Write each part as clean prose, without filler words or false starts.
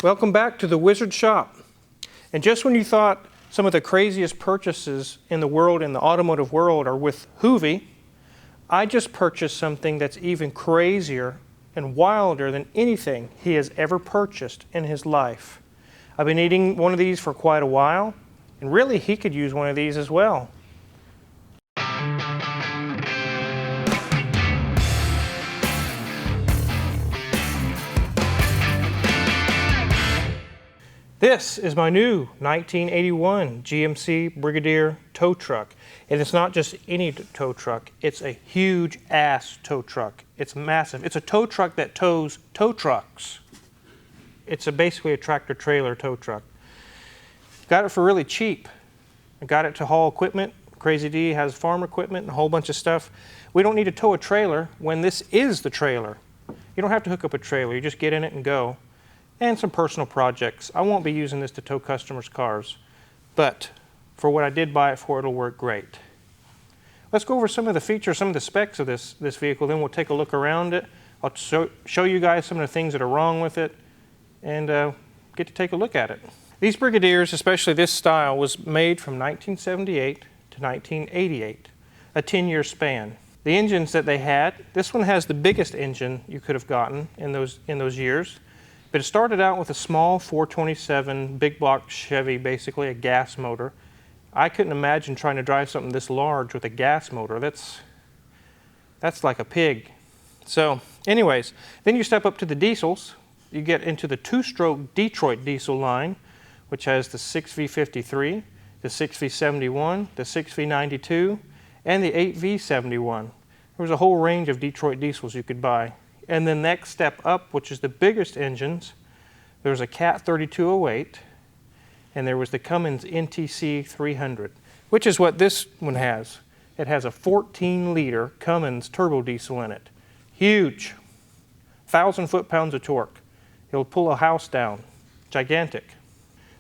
Welcome back to the Wizard Shop. And just when you thought some of the craziest purchases in the world, in the automotive world, are with Hoovie, I just purchased something that's even crazier and wilder than anything he has ever purchased in his life. I've been needing one of these for quite a while, and really he could use one of these as well. This is my new 1981 GMC Brigadiere Tow Truck. And it's not just any tow truck, it's a huge ass tow truck. It's massive. It's a tow truck that tows tow trucks. It's basically a tractor trailer tow truck. Got it for really cheap. I got it to haul equipment. Crazy D has farm equipment and a whole bunch of stuff. We don't need to tow a trailer when this is the trailer. You don't have to hook up a trailer, you just get in it and go. And some personal projects. I won't be using this to tow customers' cars, but for what I did buy it for, it'll work great. Let's go over some of the features, some of the specs of this vehicle, then we'll take a look around it. I'll show you guys some of the things that are wrong with it, and get to take a look at it. These Brigadiers, especially this style, was made from 1978 to 1988, a 10-year span. The engines that they had, this one has the biggest engine you could have gotten in those years. But it started out with a small 427 big block Chevy, basically a gas motor. I couldn't imagine trying to drive something this large with a gas motor. That's like a pig. So anyways, then you step up to the diesels. You get into the two-stroke Detroit diesel line, which has the 6V53, the 6V71, the 6V92, and the 8V71. There was a whole range of Detroit diesels you could buy. And the next step up, which is the biggest engines, there was a Cat 3208, and there was the Cummins NTC 300, which is what this one has. It has a 14-liter Cummins turbo diesel in it. Huge. 1,000 foot-pounds of torque. It'll pull a house down. Gigantic.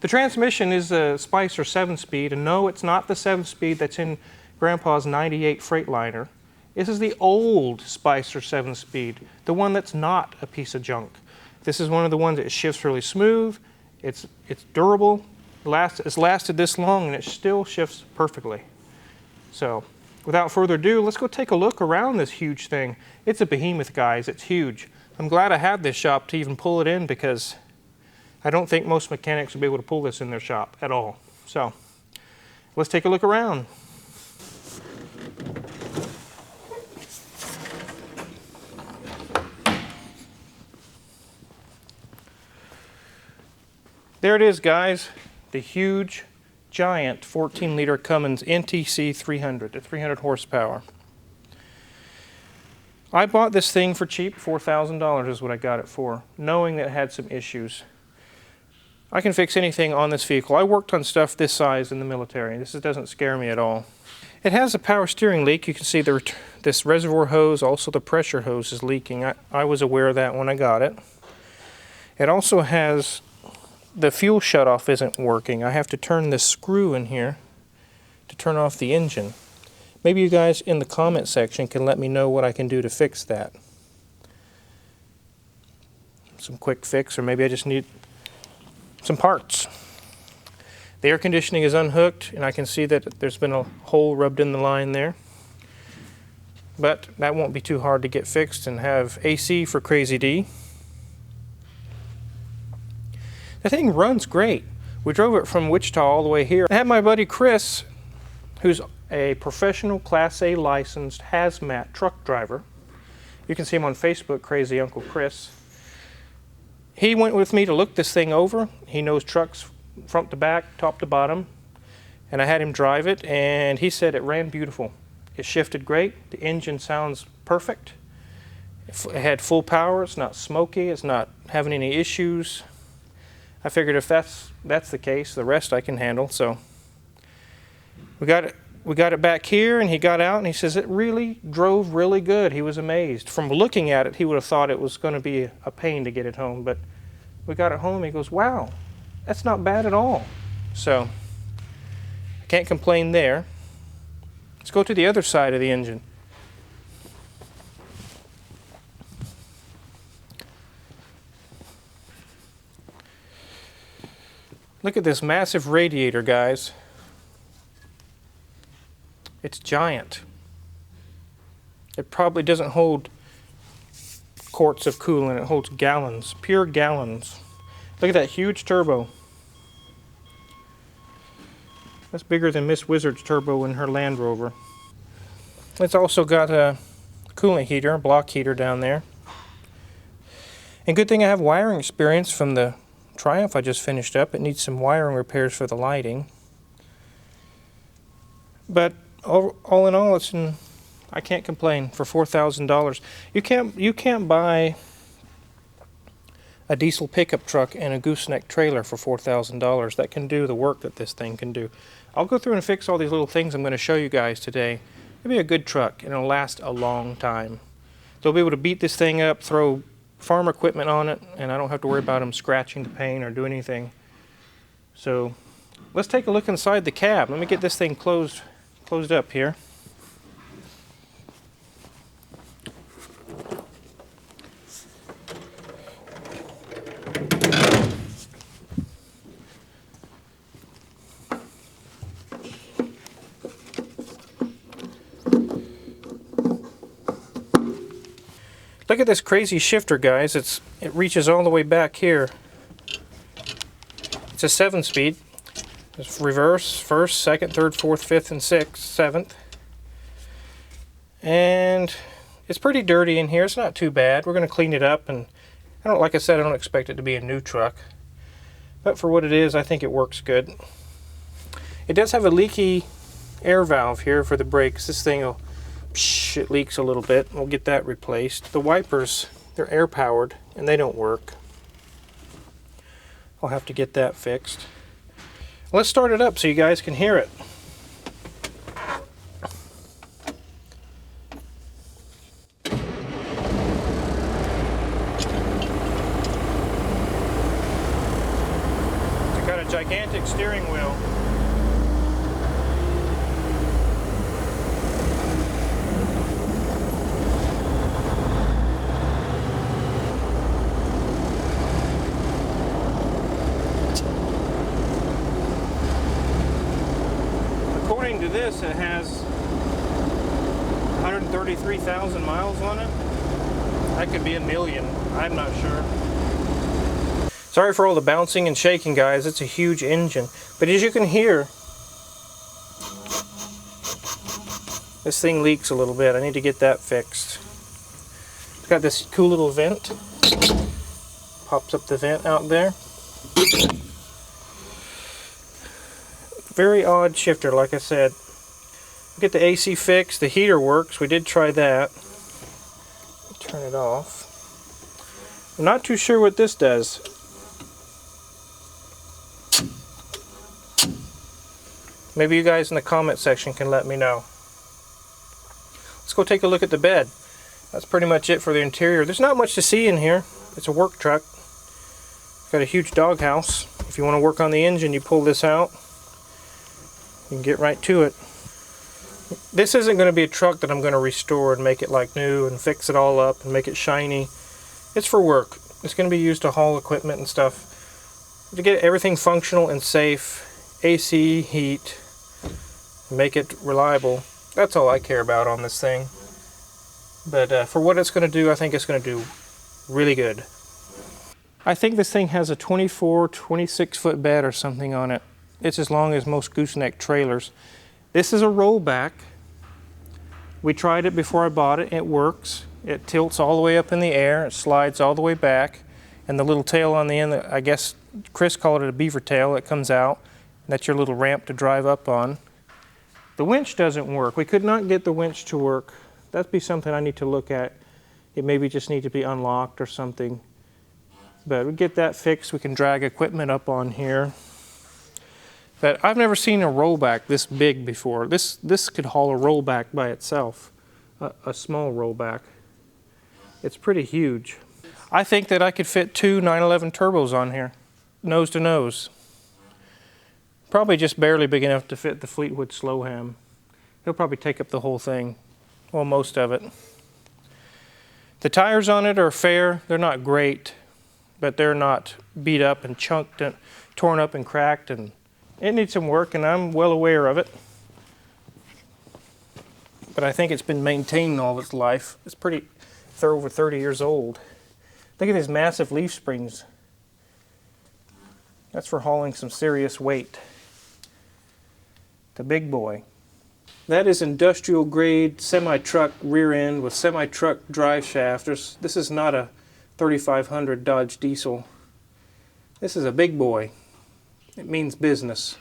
The transmission is a Spicer 7-speed, and no, it's not the 7-speed that's in Grandpa's 98 Freightliner. This is the old Spicer 7-speed, the one that's not a piece of junk. This is one of the ones that shifts really smooth, it's durable, it's lasted this long, and it still shifts perfectly. So, without further ado, let's go take a look around this huge thing. It's a behemoth, guys, it's huge. I'm glad I have this shop to even pull it in, because I don't think most mechanics will be able to pull this in their shop at all. So, let's take a look around. There it is, guys, the huge, giant 14-liter Cummins NTC 300, the 300 horsepower. I bought this thing for cheap, $4,000 is what I got it for, knowing that it had some issues. I can fix anything on this vehicle. I worked on stuff this size in the military. This doesn't scare me at all. It has a power steering leak. You can see this reservoir hose, also the pressure hose is leaking. I was aware of that when I got it. It also has the fuel shutoff isn't working. I have to turn this screw in here to turn off the engine. Maybe you guys in the comment section can let me know what I can do to fix that. Some quick fix, or maybe I just need some parts. The air conditioning is unhooked, and I can see that there's been a hole rubbed in the line there. But that won't be too hard to get fixed, and have AC for Crazy D. The thing runs great. We drove it from Wichita all the way here. I had my buddy Chris, who's a professional Class A licensed hazmat truck driver. You can see him on Facebook, Crazy Uncle Chris. He went with me to look this thing over. He knows trucks front to back, top to bottom. And I had him drive it, and he said it ran beautiful. It shifted great. The engine sounds perfect. It had full power. It's not smoky. It's not having any issues. I figured if that's the case, the rest I can handle. So we got it back here, and he got out, and he says it really drove really good. He was amazed. From looking at it, he would have thought it was going to be a pain to get it home, but we got it home. He goes, "Wow, that's not bad at all." So I can't complain there. Let's go to the other side of the engine. Look at this massive radiator, guys. It's giant. It probably doesn't hold quarts of coolant, it holds gallons, pure gallons. Look at that huge turbo. That's bigger than Miss Wizard's turbo in her Land Rover. It's also got a coolant heater, a block heater down there. And good thing I have wiring experience from the Triumph I just finished up. It needs some wiring repairs for the lighting. But all in all, I can't complain for $4,000. You can't buy a diesel pickup truck and a gooseneck trailer for $4,000 that can do the work that this thing can do. I'll go through and fix all these little things I'm going to show you guys today. It'll be a good truck and it'll last a long time. They'll be able to beat this thing up, throw farm equipment on it, and I don't have to worry about them scratching the paint or do anything. So let's take a look inside the cab. Let me get this thing closed up here. Look at this crazy shifter, guys. It reaches all the way back here. It's a 7-speed. It's reverse, first, second, third, fourth, fifth, and sixth, seventh. And it's pretty dirty in here. It's not too bad. We're going to clean it up, and like I said, I don't expect it to be a new truck. But for what it is, I think it works good. It does have a leaky air valve here for the brakes. This thing will, it leaks a little bit. We'll get that replaced. The wipers, they're air powered and they don't work. I'll have to get that fixed. Let's start it up so you guys can hear it. It's got a gigantic steering wheel. According to this, it has 133,000 miles on it. That could be a million. I'm not sure. Sorry for all the bouncing and shaking, guys. It's a huge engine. But as you can hear, this thing leaks a little bit. I need to get that fixed. It's got this cool little vent. Pops up the vent out there. Very odd shifter, like I said. Get the AC fixed. The heater works. We did try that. Turn it off. I'm not too sure what this does. Maybe you guys in the comment section can let me know. Let's go take a look at the bed. That's pretty much it for the interior. There's not much to see in here. It's a work truck. Got a huge doghouse. If you want to work on the engine, you pull this out. You can get right to it. This isn't going to be a truck that I'm going to restore and make it like new and fix it all up and make it shiny. It's for work. It's going to be used to haul equipment and stuff. To get everything functional and safe, AC, heat, make it reliable. That's all I care about on this thing. But for what it's going to do, I think it's going to do really good. I think this thing has a 24, 26 foot bed or something on it. It's as long as most gooseneck trailers. This is a rollback. We tried it before I bought it. It works. It tilts all the way up in the air. It slides all the way back. And the little tail on the end, I guess Chris called it a beaver tail, it comes out. That's your little ramp to drive up on. The winch doesn't work. We could not get the winch to work. That'd be something I need to look at. It maybe just needs to be unlocked or something. But we get that fixed. We can drag equipment up on here. But I've never seen a rollback this big before. This could haul a rollback by itself, a small rollback. It's pretty huge. I think that I could fit two 911 turbos on here, nose to nose. Probably just barely big enough to fit the Fleetwood Slowham. He'll probably take up the whole thing, well, most of it. The tires on it are fair. They're not great. but they're not beat up and chunked and torn up and cracked, and it needs some work, and I'm well aware of it. But I think it's been maintained all its life. It's pretty, they're over 30 years old. Look at these massive leaf springs. That's for hauling some serious weight. The big boy. That is industrial grade semi-truck rear end with semi-truck drive shaft. This is not a 3500 Dodge diesel. This is a big boy. It means business.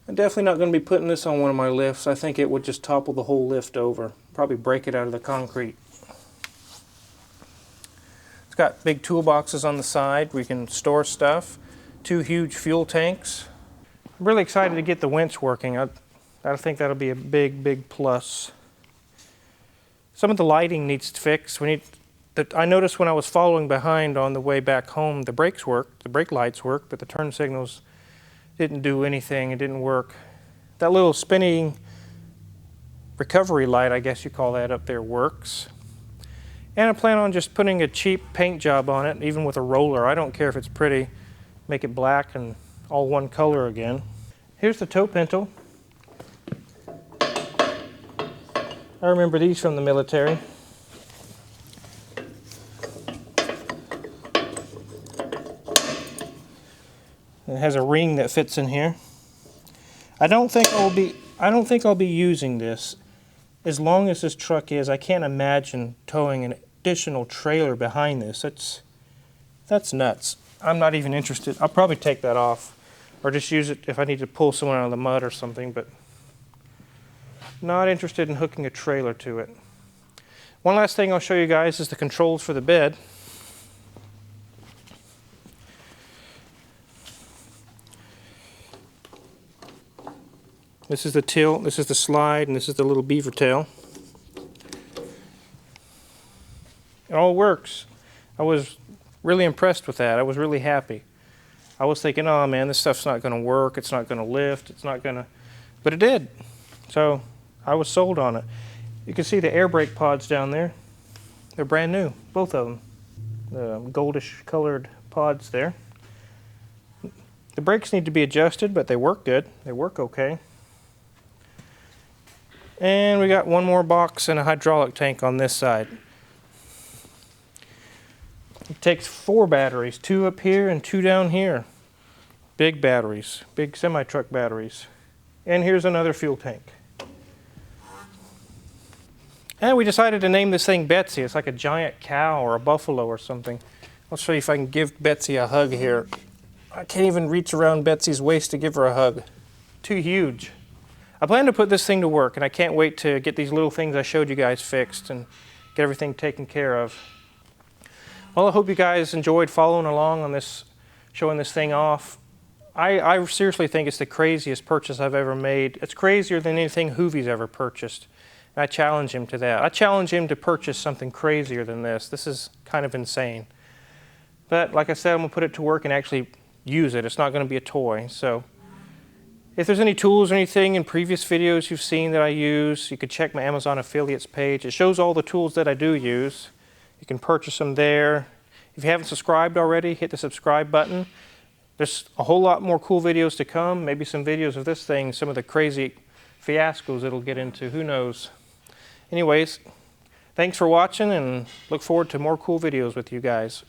I'm definitely not going to be putting this on one of my lifts. I think it would just topple the whole lift over. Probably break it out of the concrete. It's got big toolboxes on the side where you can store stuff. 2 huge fuel tanks. I'm really excited to get the winch working. I think that'll be a big plus. Some of the lighting needs fixed. I noticed when I was following behind on the way back home, the brakes worked, the brake lights worked, but the turn signals didn't do anything. It didn't work. That little spinning recovery light, I guess you call that, up there works. And I plan on just putting a cheap paint job on it, even with a roller. I don't care if it's pretty. Make it black and all one color again. Here's the tow pintle. I remember these from the military. It has a ring that fits in here. I don't think I'll be using this as long as this truck is. I can't imagine towing an additional trailer behind this. That's nuts. I'm not even interested. I'll probably take that off or just use it if I need to pull someone out of the mud or something, but not interested in hooking a trailer to it. One last thing I'll show you guys is the controls for the bed. This is the tilt, this is the slide, and this is the little beaver tail. It all works. I was really impressed with that. I was really happy. I was thinking, oh man, this stuff's not going to work, it's not going to lift, it's not going to... But it did. So I was sold on it. You can see the air brake pods down there. They're brand new, both of them. The goldish colored pods there. The brakes need to be adjusted, but they work good. They work okay. And we got one more box and a hydraulic tank on this side. It takes 4 batteries, 2 up here and 2 down here. Big batteries, big semi-truck batteries. And here's another fuel tank. And we decided to name this thing Betsy. It's like a giant cow or a buffalo or something. I'll show you if I can give Betsy a hug here. I can't even reach around Betsy's waist to give her a hug. Too huge. I plan to put this thing to work, and I can't wait to get these little things I showed you guys fixed and get everything taken care of. Well, I hope you guys enjoyed following along on this, showing this thing off. I seriously think it's the craziest purchase I've ever made. It's crazier than anything Hoovie's ever purchased. And I challenge him to that. I challenge him to purchase something crazier than this. This is kind of insane. But like I said, I'm going to put it to work and actually use it. It's not going to be a toy. So if there's any tools or anything in previous videos you've seen that I use, you could check my Amazon affiliates page. It shows all the tools that I do use. You can purchase them there. If you haven't subscribed already, hit the subscribe button. There's a whole lot more cool videos to come. Maybe some videos of this thing, some of the crazy fiascos it'll get into. Who knows? Anyways, thanks for watching and look forward to more cool videos with you guys.